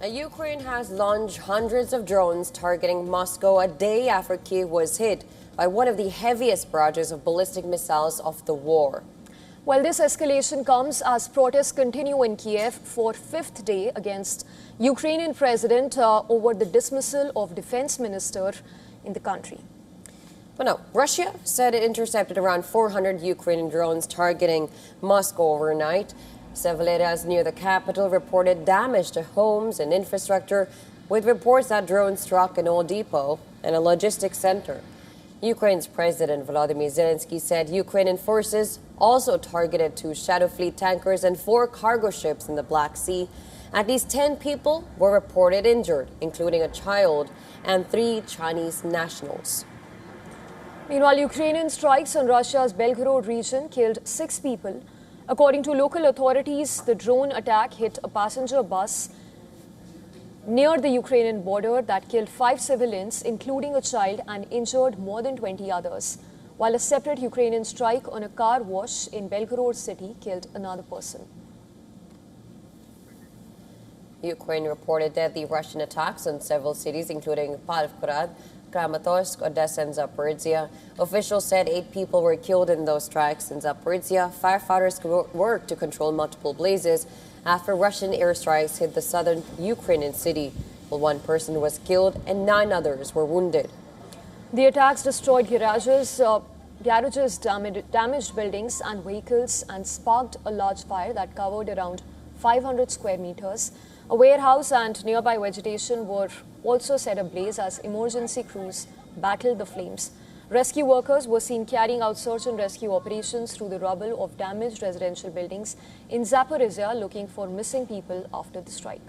Ukraine has launched hundreds of drones targeting Moscow a day after Kyiv was hit by one of the heaviest barrages of ballistic missiles of the war. Well, this escalation comes as protests continue in Kyiv for fifth day against Ukrainian president over the dismissal of defense minister in the country. Well, no, Russia said it intercepted around 400 Ukrainian drones targeting Moscow overnight. Several areas near the capital reported damage to homes and infrastructure, with reports that drones struck an oil depot and a logistics center. Ukraine's President Volodymyr Zelensky said Ukrainian forces also targeted 2 Shadow Fleet tankers and 4 cargo ships in the Black Sea. At least 10 people were reported injured, including a child and 3 Chinese nationals. Meanwhile, Ukrainian strikes on Russia's Belgorod region killed 6 people. According to local authorities, the drone attack hit a passenger bus near the Ukrainian border that killed 5 civilians, including a child, and injured more than 20 others, while a separate Ukrainian strike on a car wash in Belgorod city killed another person. Ukraine reported deadly Russian attacks on several cities, including Pavlograd, Kramatorsk, Odessa, and Zaporizhia. Officials said 8 people were killed in those strikes in Zaporizhia. Firefighters worked to control multiple blazes after Russian airstrikes hit the southern Ukrainian city. Well, 1 person was killed and 9 others were wounded. The attacks destroyed garages, damaged buildings and vehicles, and sparked a large fire that covered around 500 square meters. A warehouse and nearby vegetation were also set ablaze as emergency crews battled the flames. Rescue workers were seen carrying out search and rescue operations through the rubble of damaged residential buildings in Zaporizhia, looking for missing people after the strike.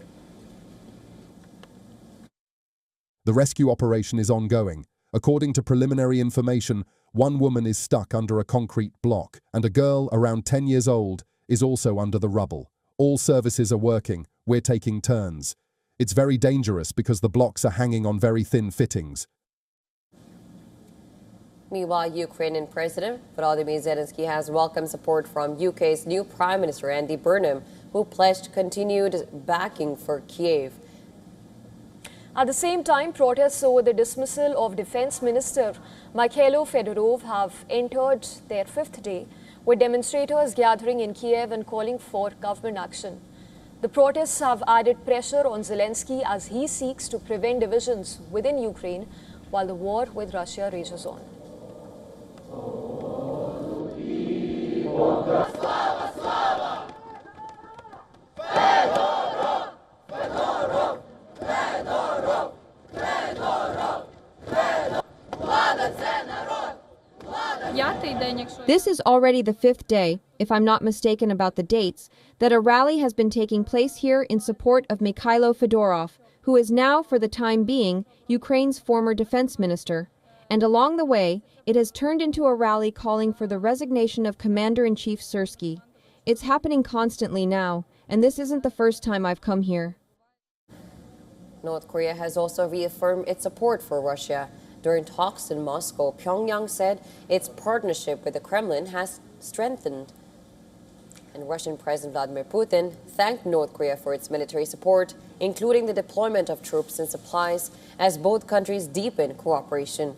The rescue operation is ongoing. According to preliminary information, 1 woman is stuck under a concrete block, and a girl around 10 years old is also under the rubble. All services are working. We're taking turns. It's very dangerous because the blocks are hanging on very thin fittings. Meanwhile, Ukrainian President Volodymyr Zelensky has welcomed support from UK's new Prime Minister Andy Burnham, who pledged continued backing for Kyiv. At the same time, protests over the dismissal of Defense Minister Mikhailo Fedorov have entered their 5th day, with demonstrators gathering in Kyiv and calling for government action. The protests have added pressure on Zelensky as he seeks to prevent divisions within Ukraine while the war with Russia rages on. This is already the 5th day, if I'm not mistaken about the dates, that a rally has been taking place here in support of Mikhailo Fedorov, who is now, for the time being, Ukraine's former defense minister. And along the way, it has turned into a rally calling for the resignation of Commander-in-Chief Syrsky. It's happening constantly now, and this isn't the first time I've come here. North Korea has also reaffirmed its support for Russia. During talks in Moscow, Pyongyang said its partnership with the Kremlin has strengthened. And Russian President Vladimir Putin thanked North Korea for its military support, including the deployment of troops and supplies, as both countries deepen cooperation.